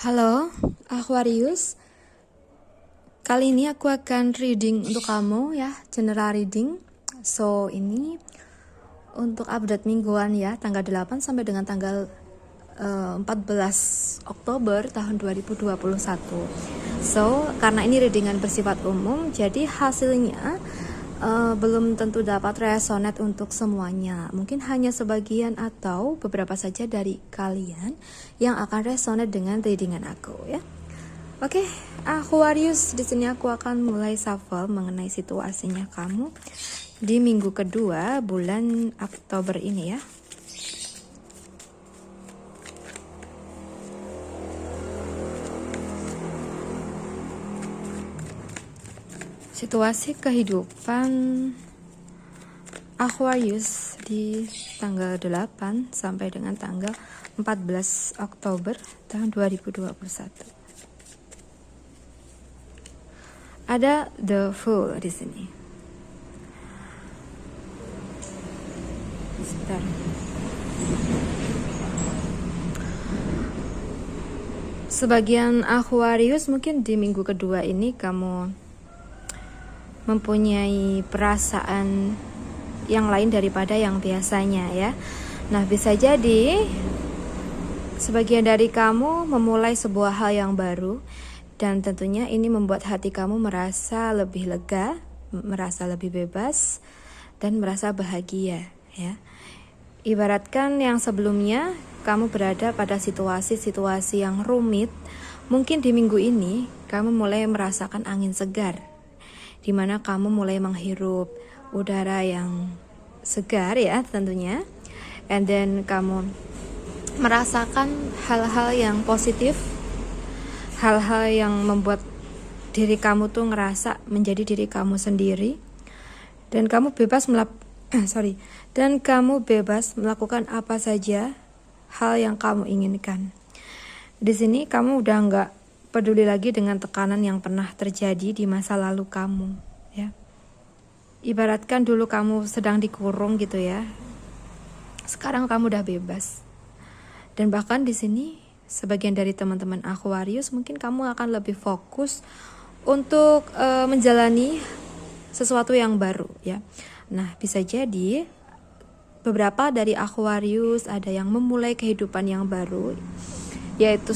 Halo, Aquarius. Kali ini aku akan reading untuk kamu ya, general reading. So, ini untuk update mingguan ya, tanggal 8 sampai dengan tanggal 14 Oktober tahun 2021. So, karena ini readingan bersifat umum, jadi hasilnya belum tentu dapat resonate untuk semuanya. Mungkin hanya sebagian atau beberapa saja dari kalian yang akan resonate dengan readingan aku ya. Oke, Aquarius, di sini aku akan mulai shuffle mengenai situasinya kamu di minggu kedua bulan Oktober ini ya. Situasi kehidupan Aquarius di tanggal 8 sampai dengan tanggal 14 Oktober tahun 2021. Ada The Fool di sini. Sebentar. Sebagian Aquarius mungkin di minggu kedua ini kamu mempunyai perasaan yang lain daripada yang biasanya ya. Nah, bisa jadi sebagian dari kamu memulai sebuah hal yang baru dan tentunya ini membuat hati kamu merasa lebih lega, merasa lebih bebas dan merasa bahagia ya. Ibaratkan yang sebelumnya kamu berada pada situasi-situasi yang rumit, mungkin di minggu ini kamu mulai merasakan angin segar, di mana kamu mulai menghirup udara yang segar ya tentunya, and then kamu merasakan hal-hal yang positif, hal-hal yang membuat diri kamu tuh ngerasa menjadi diri kamu sendiri, dan kamu bebas melakukan apa saja hal yang kamu inginkan. Di sini kamu udah nggak peduli lagi dengan tekanan yang pernah terjadi di masa lalu kamu ya. Ibaratkan dulu kamu sedang dikurung gitu ya. Sekarang kamu udah bebas. Dan bahkan di sini sebagian dari teman-teman Aquarius mungkin kamu akan lebih fokus untuk menjalani sesuatu yang baru ya. Nah, bisa jadi beberapa dari Aquarius ada yang memulai kehidupan yang baru, yaitu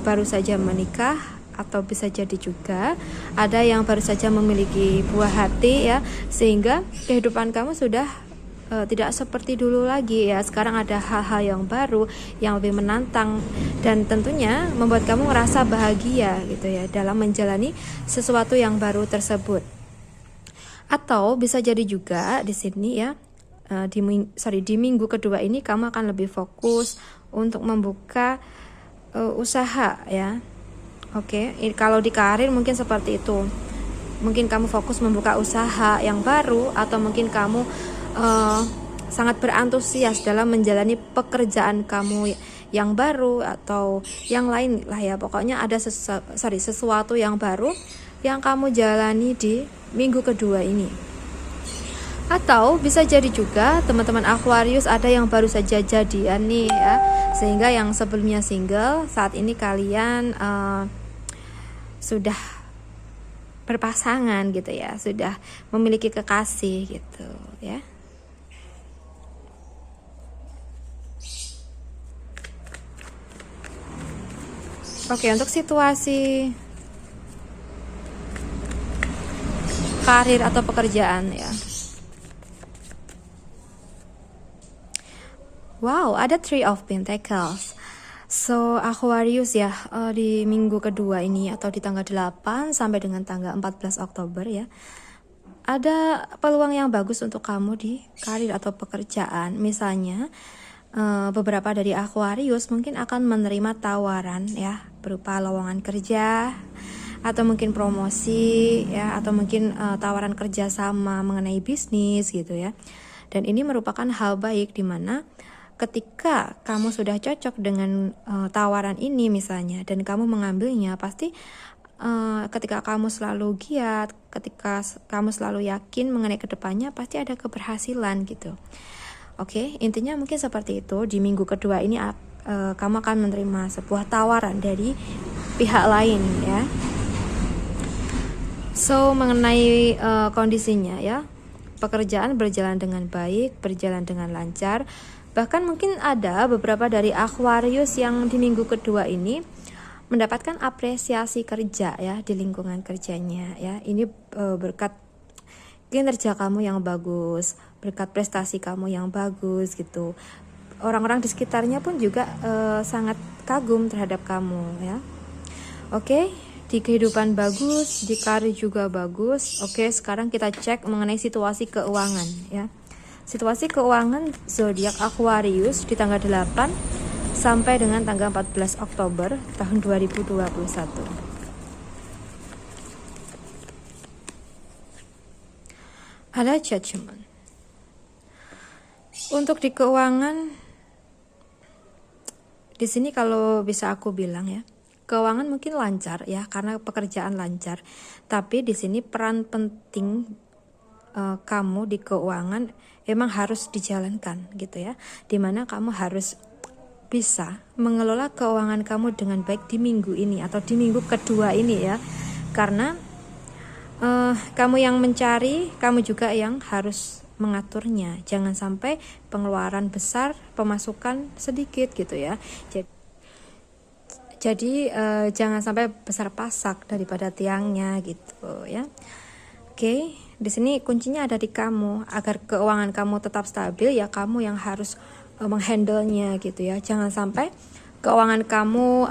baru saja menikah, atau bisa jadi juga ada yang baru saja memiliki buah hati ya, sehingga kehidupan kamu sudah tidak seperti dulu lagi ya. Sekarang ada hal-hal yang baru yang lebih menantang dan tentunya membuat kamu merasa bahagia gitu ya dalam menjalani sesuatu yang baru tersebut. Atau bisa jadi juga di sini ya, di minggu kedua ini kamu akan lebih fokus untuk membuka usaha ya. Oke, kalau di karir mungkin seperti itu. Mungkin kamu fokus membuka usaha yang baru, atau mungkin kamu sangat berantusias dalam menjalani pekerjaan kamu yang baru atau yang lain lah ya. Pokoknya ada sesuatu yang baru yang kamu jalani di minggu kedua ini. Atau bisa jadi juga teman-teman Aquarius ada yang baru saja jadian nih ya, sehingga yang sebelumnya single saat ini kalian sudah berpasangan gitu ya, sudah memiliki kekasih gitu ya. Oke, untuk situasi karir atau pekerjaan ya. Wow, ada Three of Pentacles. So, Aquarius ya, di minggu kedua ini atau di tanggal 8 sampai dengan tanggal 14 Oktober ya, ada peluang yang bagus untuk kamu di karir atau pekerjaan. Misalnya, beberapa dari Aquarius mungkin akan menerima tawaran ya, berupa lowongan kerja, atau mungkin promosi ya, atau mungkin tawaran kerjasama mengenai bisnis gitu ya. Dan ini merupakan hal baik di mana ketika kamu sudah cocok dengan tawaran ini misalnya, dan kamu mengambilnya, pasti ketika kamu selalu giat, ketika kamu selalu yakin mengenai kedepannya, pasti ada keberhasilan gitu. Oke, intinya mungkin seperti itu. Di minggu kedua ini kamu akan menerima sebuah tawaran dari pihak lain ya. So mengenai kondisinya ya, pekerjaan berjalan dengan baik, berjalan dengan lancar. Bahkan mungkin ada beberapa dari Aquarius yang di minggu kedua ini mendapatkan apresiasi kerja ya di lingkungan kerjanya ya. Ini berkat kinerja kamu yang bagus, berkat prestasi kamu yang bagus gitu. Orang-orang di sekitarnya pun juga sangat kagum terhadap kamu ya. Oke, di kehidupan bagus, di karir juga bagus. Oke, sekarang kita cek mengenai situasi keuangan ya. Situasi keuangan zodiak Aquarius di tanggal 8 sampai dengan tanggal 14 Oktober tahun 2021. Ada judgment. Untuk di keuangan, di sini kalau bisa aku bilang ya, keuangan mungkin lancar ya karena pekerjaan lancar. Tapi di sini peran penting kamu di keuangan emang harus dijalankan gitu ya. Dimana kamu harus bisa mengelola keuangan kamu dengan baik di minggu ini atau di minggu kedua ini ya. Karena kamu yang mencari, kamu juga yang harus mengaturnya. Jangan sampai pengeluaran besar, pemasukan sedikit gitu ya. Jadi jangan sampai besar pasak daripada tiangnya gitu ya. Oke, di sini kuncinya ada di kamu. Agar keuangan kamu tetap stabil ya, kamu yang harus menghandle-nya gitu ya. Jangan sampai keuangan kamu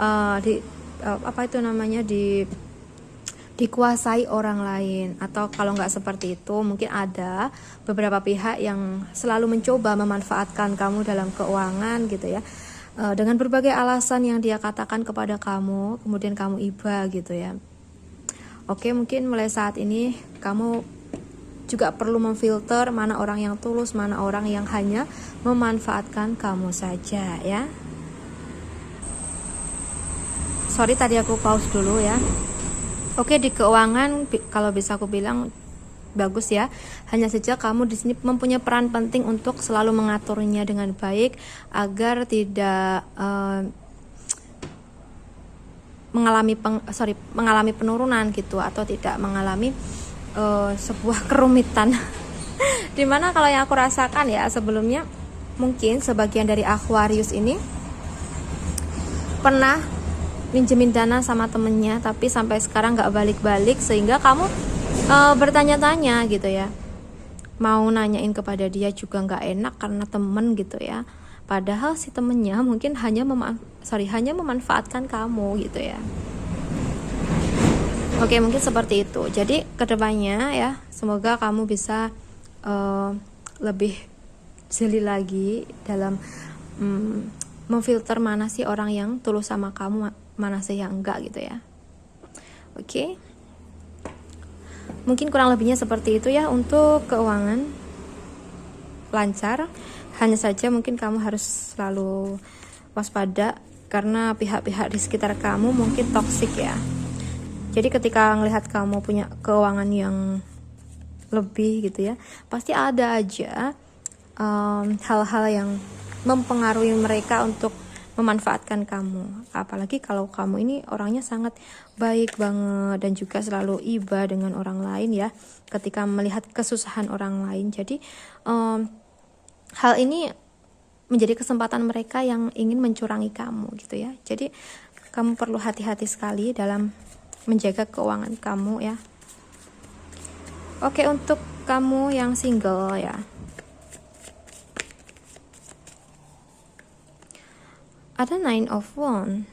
dikuasai orang lain, atau kalau nggak seperti itu mungkin ada beberapa pihak yang selalu mencoba memanfaatkan kamu dalam keuangan gitu ya, dengan berbagai alasan yang dia katakan kepada kamu, kemudian kamu iba gitu ya. Oke, mungkin mulai saat ini kamu juga perlu memfilter mana orang yang tulus, mana orang yang hanya memanfaatkan kamu saja ya. Sorry tadi aku pause dulu ya. Oke, di keuangan kalau bisa aku bilang bagus ya. Hanya saja kamu di sini mempunyai peran penting untuk selalu mengaturnya dengan baik agar tidak mengalami penurunan gitu, atau tidak mengalami sebuah kerumitan. Dimana kalau yang aku rasakan ya sebelumnya, mungkin sebagian dari Aquarius ini pernah minjemin dana sama temennya tapi sampai sekarang nggak balik-balik, sehingga kamu bertanya-tanya gitu ya, mau nanyain kepada dia juga nggak enak karena temen gitu ya, padahal si temennya mungkin hanya memanfaatkan kamu gitu ya. Oke, mungkin seperti itu. Jadi kedepannya ya, semoga kamu bisa lebih jeli lagi dalam memfilter mana sih orang yang tulus sama kamu, mana sih yang enggak gitu ya. Oke. Mungkin kurang lebihnya seperti itu ya untuk keuangan lancar. Hanya saja mungkin kamu harus selalu waspada karena pihak-pihak di sekitar kamu mungkin toksik ya. Jadi ketika melihat kamu punya keuangan yang lebih gitu ya, pasti ada aja hal-hal yang mempengaruhi mereka untuk memanfaatkan kamu. Apalagi kalau kamu ini orangnya sangat baik banget dan juga selalu iba dengan orang lain ya, ketika melihat kesusahan orang lain. Jadi hal ini menjadi kesempatan mereka yang ingin mencurangi kamu gitu ya. Jadi kamu perlu hati-hati sekali dalam menjaga keuangan kamu ya. Oke, untuk kamu yang single ya, ada 9 of Wands.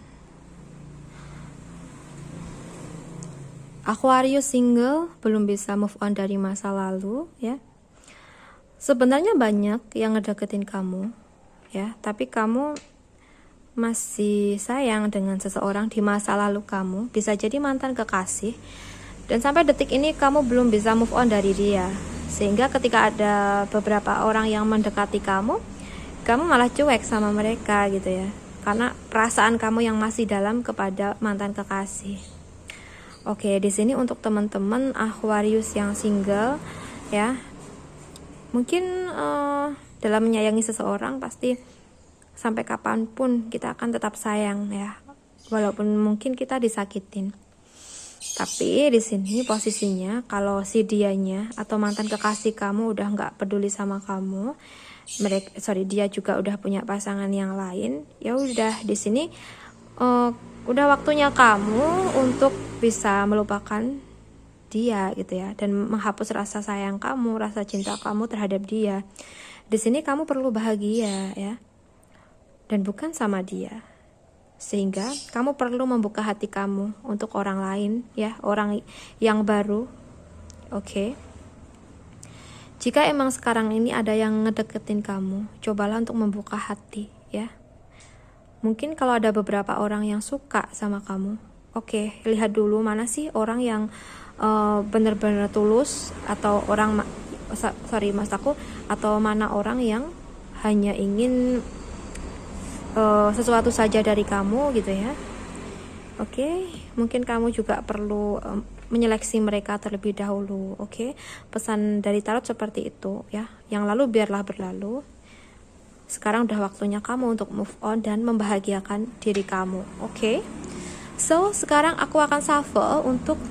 Aquarius single, belum bisa move on dari masa lalu ya. Sebenarnya banyak yang ngedeketin kamu ya, tapi kamu masih sayang dengan seseorang di masa lalu kamu, bisa jadi mantan kekasih, dan sampai detik ini kamu belum bisa move on dari dia. Sehingga ketika ada beberapa orang yang mendekati kamu malah cuek sama mereka gitu ya, karena perasaan kamu yang masih dalam kepada mantan kekasih. Oke, di sini untuk teman-teman Aquarius yang single ya, mungkin dalam menyayangi seseorang pasti sampai kapanpun kita akan tetap sayang ya. walaupun mungkin kita disakitin. Tapi di sini posisinya kalau si dianya atau mantan kekasih kamu udah nggak peduli sama kamu, dia juga udah punya pasangan yang lain, ya udah di sini udah waktunya kamu untuk bisa melupakan dia gitu ya, dan menghapus rasa sayang kamu, rasa cinta kamu terhadap dia. Di sini kamu perlu bahagia ya, dan bukan sama dia. Sehingga kamu perlu membuka hati kamu untuk orang lain ya, orang yang baru. Oke. Jika emang sekarang ini ada yang ngedeketin kamu, cobalah untuk membuka hati ya. Mungkin kalau ada beberapa orang yang suka sama kamu, oke, lihat dulu mana sih orang yang benar-benar tulus, atau orang atau mana orang yang hanya ingin sesuatu saja dari kamu gitu ya. Oke, mungkin kamu juga perlu menyeleksi mereka terlebih dahulu. Oke, pesan dari tarot seperti itu ya. Yang lalu biarlah berlalu. Sekarang udah waktunya kamu untuk move on dan membahagiakan diri kamu. Oke. So, sekarang aku akan shuffle untuk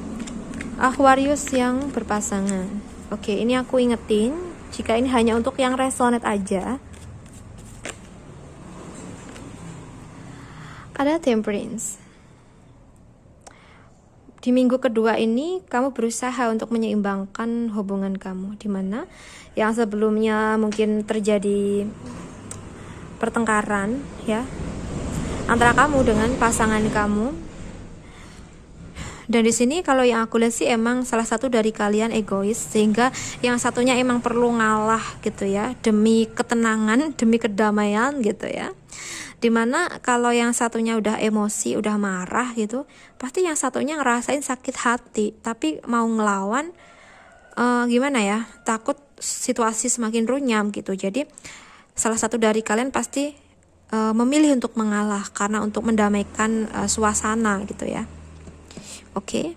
Aquarius yang berpasangan. Oke, ini aku ingetin, jika ini hanya untuk yang resonate aja. Ada Temperance. Di minggu kedua ini kamu berusaha untuk menyeimbangkan hubungan kamu, dimana yang sebelumnya mungkin terjadi pertengkaran ya antara kamu dengan pasangan kamu. Dan di sini kalau yang aku lihat sih emang salah satu dari kalian egois, sehingga yang satunya emang perlu ngalah gitu ya, demi ketenangan, demi kedamaian gitu ya. Dimana kalau yang satunya udah emosi, udah marah gitu, pasti yang satunya ngerasain sakit hati, tapi mau ngelawan gimana ya, takut situasi semakin runyam gitu. Jadi salah satu dari kalian pasti memilih untuk mengalah karena untuk mendamaikan suasana gitu ya. Oke.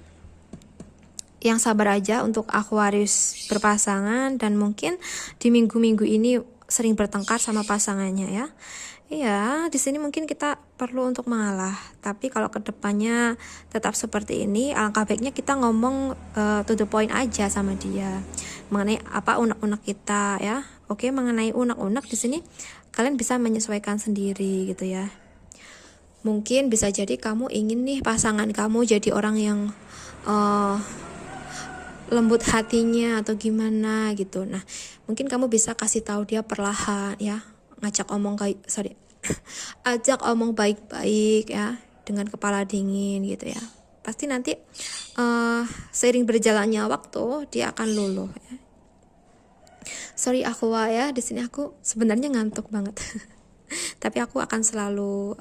Yang sabar aja untuk Aquarius berpasangan, dan mungkin di minggu-minggu ini sering bertengkar sama pasangannya ya. Iya, di sini mungkin kita perlu untuk mengalah. Tapi kalau kedepannya tetap seperti ini, alangkah baiknya kita ngomong to the point aja sama dia mengenai apa unek-unek kita ya. Oke, mengenai unek-unek di sini kalian bisa menyesuaikan sendiri gitu ya. Mungkin bisa jadi kamu ingin nih pasangan kamu jadi orang yang lembut hatinya atau gimana gitu. Nah, mungkin kamu bisa kasih tahu dia perlahan ya. Ajak omong baik-baik ya, dengan kepala dingin gitu ya. Pasti nanti seiring berjalannya waktu dia akan luluh ya. Sorry Aqua ya, di sini aku sebenarnya ngantuk banget. Tapi aku akan selalu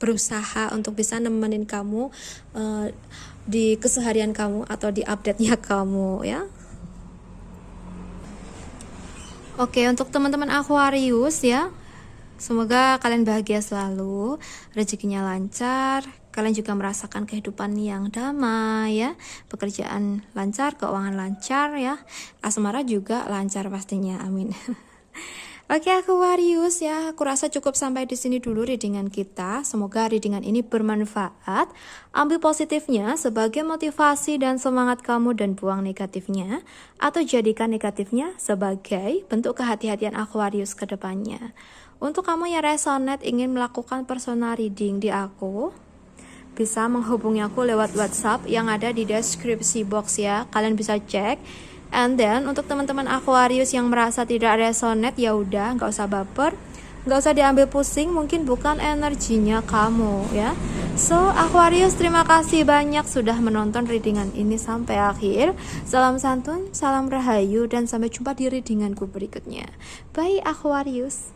berusaha untuk bisa nemenin kamu di keseharian kamu atau di update-nya kamu ya. Oke, untuk teman-teman Aquarius ya, semoga kalian bahagia selalu, rezekinya lancar, kalian juga merasakan kehidupan yang damai ya, pekerjaan lancar, keuangan lancar ya, asmara juga lancar pastinya, amin. Oke Aquarius ya, aku rasa cukup sampai di sini dulu readingan kita. Semoga readingan ini bermanfaat. Ambil positifnya sebagai motivasi dan semangat kamu, dan buang negatifnya, atau jadikan negatifnya sebagai bentuk kehati-hatian Aquarius ke depannya. Untuk kamu yang resonate ingin melakukan personal reading di aku, bisa menghubungi aku lewat WhatsApp yang ada di deskripsi box ya. Kalian bisa cek. And then untuk teman-teman Aquarius yang merasa tidak resonate, ya udah, nggak usah baper, nggak usah diambil pusing, mungkin bukan energinya kamu ya. So Aquarius, terima kasih banyak sudah menonton readingan ini sampai akhir. Salam santun, salam rahayu, dan sampai jumpa di readinganku berikutnya. Bye Aquarius.